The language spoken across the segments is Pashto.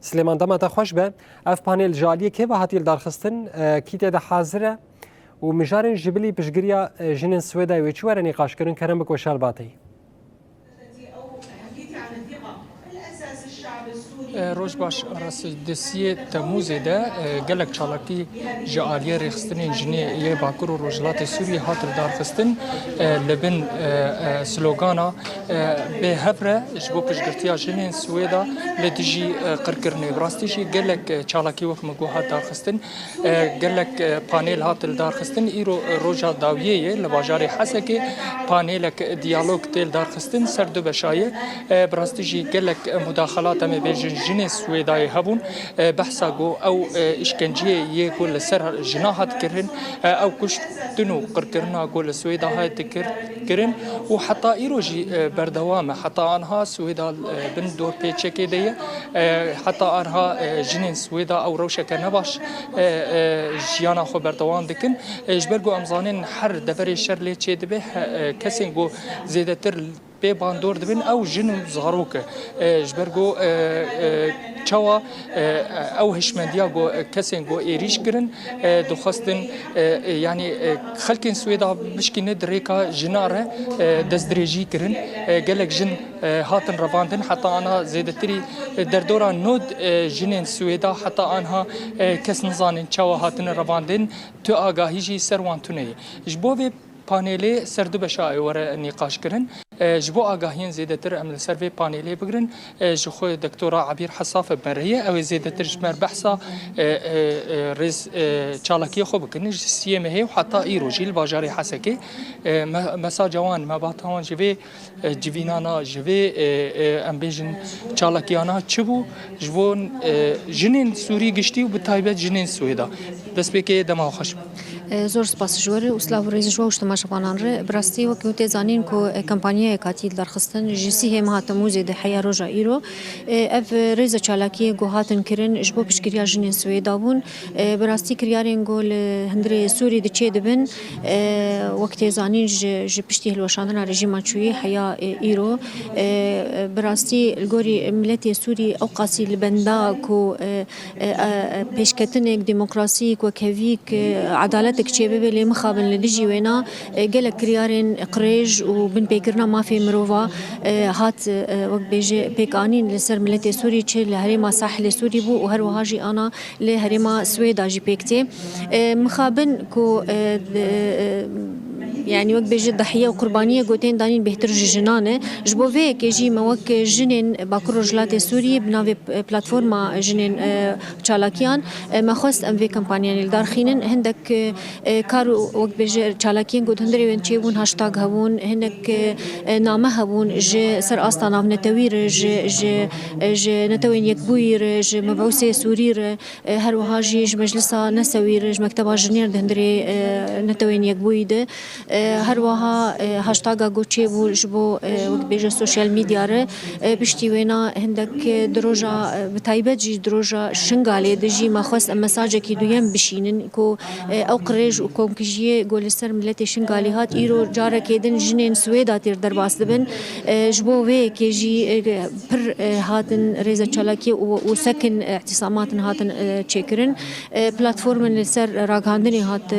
سلیمان دمت خوش به اف پانل جالی که به هاتیل دارخستن کیت ده حاضره و مجارن جبلی پشگریا جنین سویدا و چوار نقاش کردن کرم بکوشال باتی روز باش راس دسیه تموز ده گلک چالاکی جالیه رخستن جنی یه باکر و روجلات سوری هاتر دارخستن لبن سلوگانا به هفره جبو پشگرتیا جنین سویدا لدیجی قرکرنی براستیجی گلک چالاکی وقت مگو هات دارخستن گلک پانل هاتر دارخستن ایرو روجا داویه لواجاری حسکه پانلک دیالوگ تل دارخستن سردو بشایه براستیجی گلک مداخلات می بیجن جنین سویدای هبون بحثا گو او اشکنجیه یه گل سر جناحات کرن او کشتنو قرکرنا گل سویدا های کرن و حتی ایروجی بردوامه حتی آنها سویدا بن دور پیچکی دیه حتی آنها جنین سویدا او روشک نباش جیانا خو بردوام دکن جبرگو امزانین هر دفری شر لی چه دبه کسی گو زیده تر به باندور دبن او جنو زغروکه جبرگو چوا او هشمندیا گو کسین گو ایریش کرن دخواستن یعنی خلکن سویدا بشکینه دریکا جناره دزدریجی کرن گلک جن هاتن رواندن حتی آنها زیدتری در دوران نود جنین سویدا حتی آنها کس نزانن چوا هاتن رواندن تو آگاهیجی سروانتونه جبوه پانیلی سردو بشای ور نقاش کرن جبو آگاهین زیادتر عمل سروی پانیلی بگرن جخو دکتورا عبیر حصاف بریه او زیادتر جمر بحثا رز چالاکی خوب بکنن سیمه هی و حتی ایرو جیل باجاری حسکی مسا جوان ما باتوان جوی جوینانا جوی ام بیجن چالاکیانا چبو جبون جنین سوری گشتی و بتایبت جنین سویدا دست بکی دما خوش زور سپاس جوری اسلاو ریز جو اجتماع شبانان ر براستی و که زانین کو کمپانیای کاتیل درخستن جسی هم هاتموز ده حیا روجا ایرو اف ریز چالاکی گو هاتن کرن جبو پشکریا جنین سویدا بون براستی کریارین گول هندری سوری ده چه دبن وقت زانین ج پشتی هلوشاندن رژیم چوی حیا ایرو براستی الگوری ملت سوری او قاسی لبندا کو پیشکتن دموکراسی کو کویک عدالت كتشبه بلي مخابن لديجي وينا قال كريارين قريج وبن بيكرنا ما في مروفا هات وقت بيجي بيكانين لسر ملتي سوري تشي لهريما ساحل سوري بو وهروهاجي انا لهريما سويدا جي بيكتي مخابن كو يعني وقت بيجي ضحية وقربانية قوتين دانين بهتر جنانه جبو في كيجي موك جنين باكرو جلات سوري بنافي بلاتفورما جنين تشالاكيان ما خست ام في كامبانيان الدار خينن هندك كارو وقت بيجي تشالاكيان قوت هندري وين تشيبون هاشتاغ هبون هندك نامه هبون جي سر استا ناف نتوير جي نتوين يكبوير جي مبعوثة سورير هروهاجي مجلسا نسوير مكتبا جنير هندري نتوين يكبويد هروها هاشتاغا گوچی بو جبو وقت بیجه سوشال میدیا ره بشتی وینا هندک دروجا بتایبت جی دروجا شنگالی دجی ما خواست مساجه کی دویم بشینن کو او قریج و کومکجیه گولستر ملت شنگالی هات ایرو جاره کدن جنین سویدا تیر درباس دبن جبو وی کی جی پر هاتن ریزه چالاکی و سکن اعتصاماتن هاتن چیکرن پلاتفورم لسر راگاندنی هات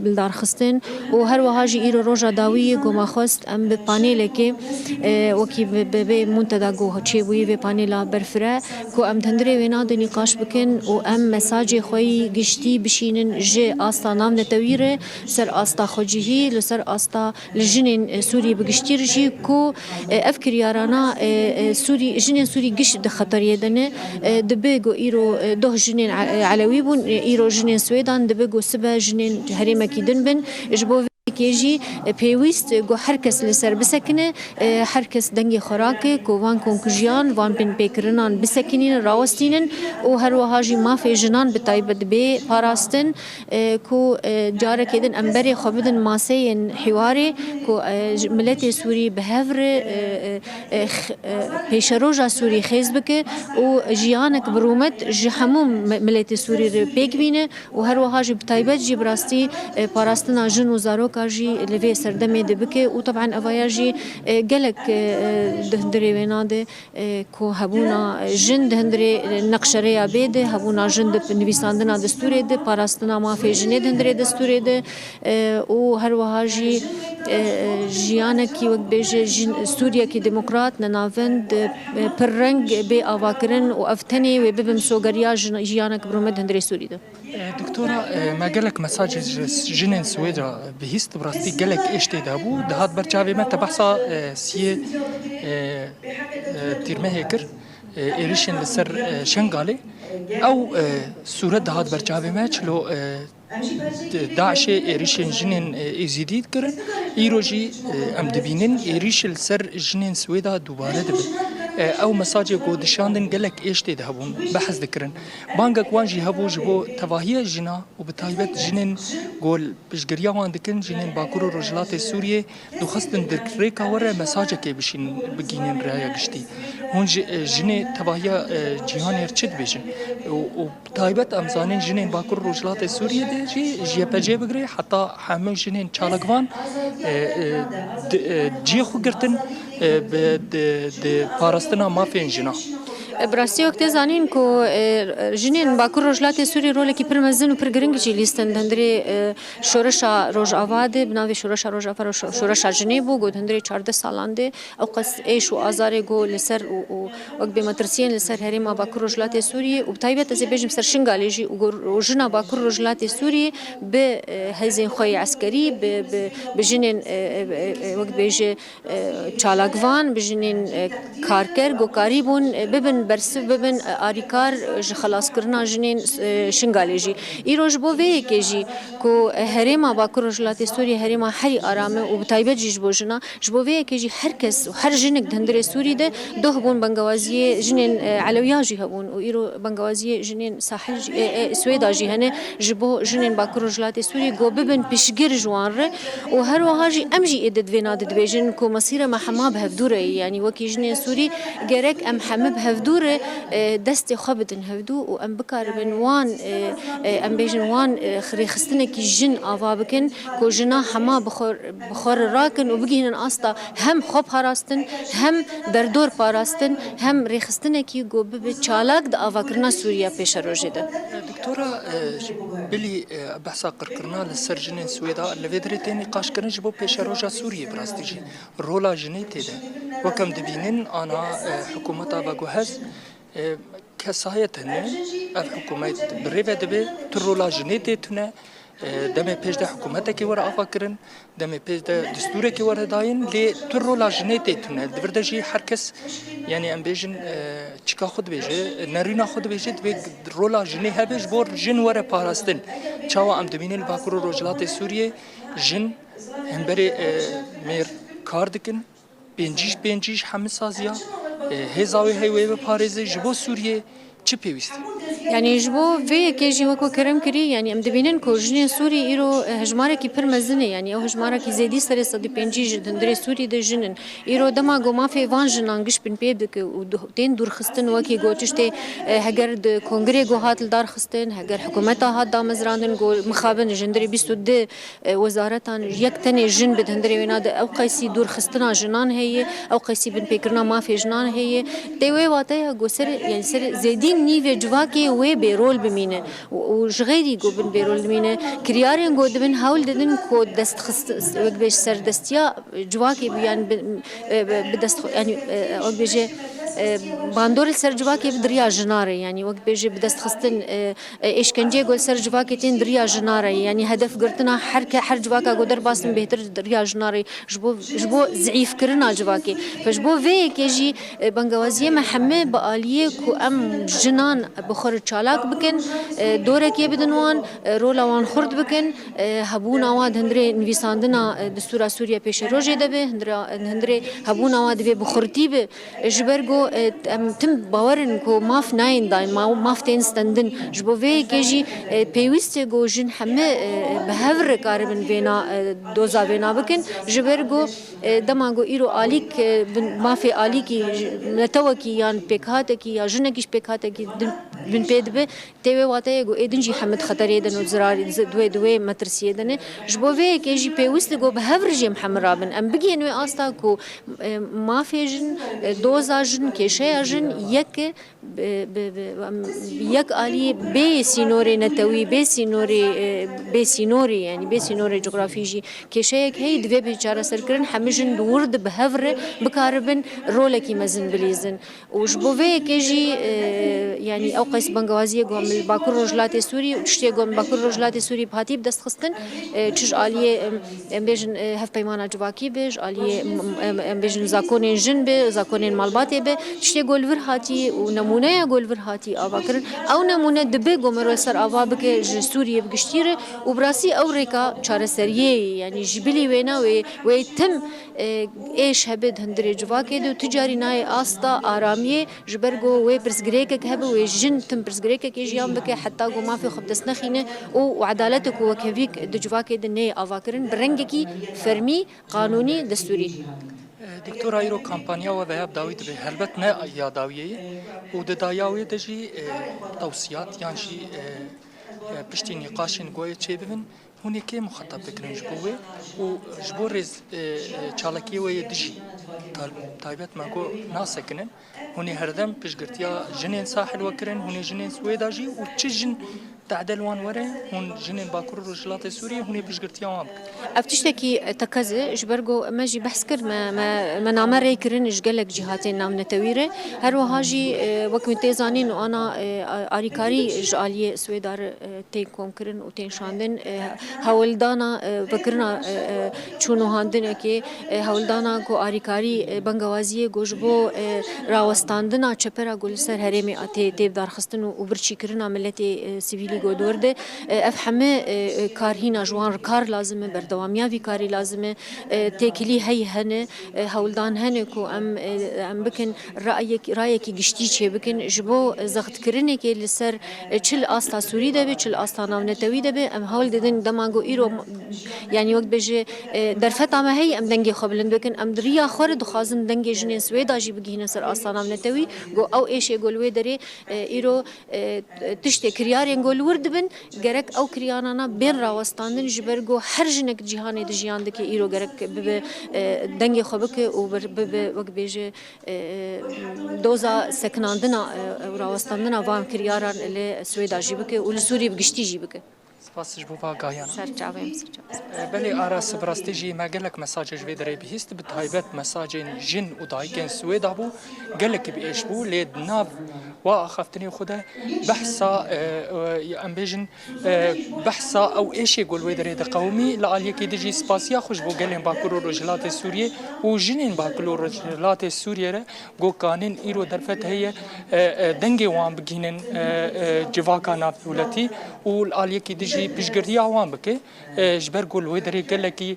بلدار خستن و هروها جی ایرو روجا داویه گو ما خواست ام به پانیل که وکی به منتدا گو چی بوی به پانیلا برفره کو ام تندری وینا د نقاش بکن و ام مساج خوی گشتی بشینن ج استا نام نتویره سر استا خوجی لسر استا لجنین سوری بگشتی رجی کو افکر یارانا سوری جنین سوری گشت د خطر یدنه د بگو ایرو ده جنین علوی بون ایرو جنین سویدان د بگو سبا جنین هریمه کیدن بن جبو كيجي بيويست جو حركس لسر بسكنه حركس دنجي خوراكي كوان كونكجيان وان بين بيكرنان بسكنين راوستينن وهروهاجي ما في جنان بتايبد بي باراستن كو جاره كيدن امبري خبدن ماسين حواري كو ملتي سوري بهفر بيشروجا سوري خيزبك وجيانك برومت جحموم ملتي سوري بيكبينه وهروهاجي بتايبد جي براستي باراستنا جنو زاروكا هواجي لفي سردمي دبكي وطبعا أفاياجي قلق دهندري وينادي كو هبونا جند هندري نقشريا بيده هبونا جند نویساندنا دستوری ده پاراستنا مافی جنه دهندري دستوری ده و هر وهاجي جیانه کی وقت بیجه سوریا کی دموکرات ننافند پررنگ بی آواکرن و افتنی و ببم سوگریا جیانه کبرومد هندري سوري ده. دكتورة ما قالك مساج جنين سويدا بهيست براستي قالك ايش تدابو دهات برشاوي ما تبحثا سيه تيرمه هيكر إيريشن لسر شنغالي أو سورة دهات برشاوي ما چلو داعش إيريشن جنين إزيديد كرن إيروجي أم دبينين إيريش لسر جنين سويدا دوباره دبن او مساجي قودشاندن قالك ايش تدهبون بحث ذكرن بانقك وانجي هبو جبو تواهيه جنا وبتايبت جنين قول بشقريا وان دكن جنين باكورو رجلات سوريا دو خصدن دركريكا ورا مساجة كي بشين بقينين رايا قشتي هون جنين تواهيه جيهان يرشد بيجن وبتايبت امزانين جنين باكورو رجلات سوريا دي جي بجي بقري حتى حامل جنين چالقوان جيخو قرتن د پاراستنا مافین جنا براستی وقت زانین کو جنین باکور رجلات سوری رول کی پرمزن و پرگرنگ جی لیستن دندری شورشا روج آواد بناوی شورشا روج آفر شورشا جنیبو گود دندری 14 سالانده او قص ایش و آزار گو لسر و وقت بمترسین لسر هریم باکور رجلات سوری و بتایبت از بیجم سر شنگالی جی و جنا باکور رجلات سوری به هزین خوی عسکری به جنین وقت بیج چالاگوان به جنین کارکر گوکاری بون ببن برسف ببن آریکار خلاص کرنا جنین شنگالی جی ایروج بو وی که جی کو هریما باکور رجلات سوری هریما هری آرامه و بتایبت جیش بو جنا جبو وی که جی هر کس و هر جنک دندر سوری ده دوه بون بنگوازی جنین علویا جی هبون و ایرو بنگوازی جنین ساحل سویدا جی هنه جبو جنین باکور رجلات سوری گو ببن پیشگیر جوان ره و هر وهاجی امجی ادد وینا دد بیجن کو مسیر محما بهفدوره یعنی وکی جنین سوری گرک ام حمب هفدور دست خبدن هفدو و ام بکار بنوان ام بیجن وان خريخستنه کی جن آوا بکن کو جنا حما بخور راکن و بگینن آستا هم خوب هراستن هم دردور پاراستن هم ریخستنه کی گو به چالاک د آوا کرنا سوریا پیش روجه ده. دكتورة بلي بحثا قرقرنا للسر جنين سويدا اللي فيدريتين نقاش كرن جبو بيش روجا سوريا براستيجي رولا جنيتي ده وكم دبينين أنا حكومة باقوهز كساية هنه الحكومة بريفة دبي ترولا جنيتي تنه دم پیش ده حکومت کی ور آفا کرن دم پیش ده دستور کی ور داین لی ترو لاجنیت تونه دبرده جی هر کس یعنی ام بیجن چیکا خود بیجه نرینا خود بیجه دبی رولا جنی هبیج بور جن ور پاراستن چاوا ام دبینل باکرو رجلات سوریه جن هم بری میر کار دکن بنجیش همه سازیا هزاوی هیوی به پاریزه جبو سوریه چه پیوسته يعني جبو في كيجي وكو كرم كري يعني ام دبينن كو جنين سوري ايرو هجماره كي برمزنه يعني او هجماره كي زيدي سري صدي بنجي دندري سوري د جنن ايرو دما جو ما في وان جنانغش بن بيدك ودين دور خستن وكي گوتشتي هگر د كونغري جو هات دار خستن هگر حكومتها هات دا مزراندن جو مخابن جندري 22 وزارتان يكتني جن بدندري ويناد او قيسي دور خستنا جنان هي او قيسي بن بيكرنا ما في جنان هي تيوي واته جو سر يعني سر زيدين نيفي جواكي وي بيرول بمينه وجغيري جو بن بيرول بمينه كريارين جو دبن هاول ددن كو دست خست وقبش سر دستيا جواكي يعني بدست يعني وقبش باندور سر جواكي بدريا جناري يعني وقت بيجي بدست خستن اشكنجي قول سر جواكي تين دريا جناري يعني هدف قرتنا حر جواكا قدر باسم بهتر دريا جناري جبو ضعيف كرنا جواكي فجبو في كيجي بنغوازيه محمد بآليه كو ام جنان بخور چالاك بكن دورك يبدنوان رولوان خرد بكن هبونا واد هندري نويساندنا دستور سوريا پیش روجه دبه هندري هبونا واد في بخورتي به جبرگو تم باورن کو ماف ناین داین ماف تین ستندن جبو في كيجي بيوست جو جن حمه بهور كاربن بينا دوزا بينا بكن جبرگو دماغو ايرو اليك ما في اليكي نتوكي يان بيكاتكي يا جنكيش بيكاتكي بن بيد به تيوي واتي جو ادنجي حمد خطري دن وزرار دوي مترسيه دن جبوفي كيجي بيوست جو بهفرجي محمد رابن ام بگي انو استا كو ما فيجن دوزاجن كيشاجن يك يك آلي بي سينوري نتوي بي سينوري يعني بي سينوري جغرافيجي كيشاك هي دوي بيچاره سركرن همجن دورد بهفر بكاربن رولكي مزن بليزن وجبوفي كيجي يعني او قيس بنغوازيه قوم باكور رجلات سوري وتشتي قوم باكور رجلات سوري بهاتي بدست خستن تشج آليه بيجن هف بيمانا جواكي بيج آليه بيجن زاكونين جن بي زاكونين مالباتي بي تشتي قول ورهاتي ونمونه قول ورهاتي اباكرن او نمونه دبي قوم سر ابا بك سوريا بقشتيره وبراسي او ريكا چاره سريه يعني جبلي وينا ويتم ايش هبد هندري جواكي دو تجاري ناي استا اراميه جبرغو وي برسغريك هبه وي جن تم برسغريك كي جيام بك حتى قو ما في خبدس نخينه وعدالتك وكفيك دجواكي دني افاكرن برنجكي فرمي قانوني دستوري دكتور ايرو كامبانيا وذهب داويت به هلبت نا يا داويه ودداياوي دجي توصيات يعني شي بشتي نقاش نقوي تشيبن هناك مخطط بكرن جبوه وجبورز چالکی و دجی تایبت ماکو ناسکنن هنی هردم پشگرتیا جنین ساحل وکرن هنی جنین سویداجی و چجن تعدل وان وره هن جنين باكور رجلات سوريا هني بشجرتيا وامك افتشتكي تكز جبرجو ماجي بحث كر ما نعمر يكرن جلك جهاتين نام نتويره هر وهاجي وقت تيزانين وانا اريكاري جاليه سويدار تي كونكرن وتين شاندن هولدانا بكرنا چونو هاندن كي هولدانا كو اريكاري بنگوازيه گوجبو راوستاندنا چپرا گلسر هرمي اتي تيب دارخستن وبرچي كرنا ملتي سيفيلي گودورده افهمه کارهینا جوان کار لازمه بردوامیا وی کاری لازمه تکلی هی هنه هولدان هنه کو ام بکن رایکی گشتی چه بکن جبو زغت کرنه که لسر چل استا سوری ده چل استا ناونتوی ده ام هول ددن دماغو ایرو يعني وقت بيجي درفتا ما هي ام دنگي خبلن بكن ام دريا خرد خازم دنگي جنين سويدا جي بگينه سر استا نتوي جو او ايش يقول ويدري ايرو تشتي كريارين قول ورد بن جرك او كريانانا بين راوستاندن جبرجو هرجنك جهاني دجيان دكي ايرو جرك دنگي خبك و وقت بيجي دوزا سكناندنا راوستاندنا وام كرياران اللي سويدا جيبك والسوري بقشتي جيبك سپاس جبوفا گایانا سرچاویم بله آراس براستیجی ما گلک مساج جوی دری بهست بتایبت مساج جن و دایکن سوید ابو گلک بیش بو لید ناف و اخفتنی خدا بحثا ام بیجن بحثا او ايش يقول ويدري ده قومي لعليه كي دجي سباسيا خوش بو گلن باكرو رجلات سوريه و جنين باكرو رجلات سوريه جو كانن ايرو درفت هي دنگي وان بگينن جواكا ناف دولتي و لعليه كي دجي بيشگرتي عوام بك جبر قول ويدري قال لك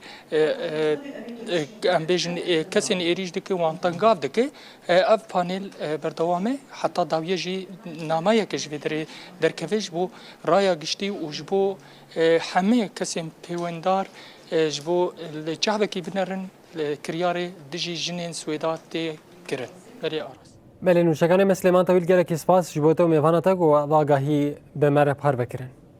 ام بيجن كسن ايريج دك وان تنقاف دك اف بانيل بردوامه حتى داويجي نامايه كجبدري دركفيج بو رايا گشتي وجبو همه كسن بيوندار جبو الشعبكي بنرن كرياري دجي جنين سويدات كرن بري ارس بله نوشگان مسلمان طویل گلکی سپاس جبوتو میوانتا و آگاهی به مرب هر بکرن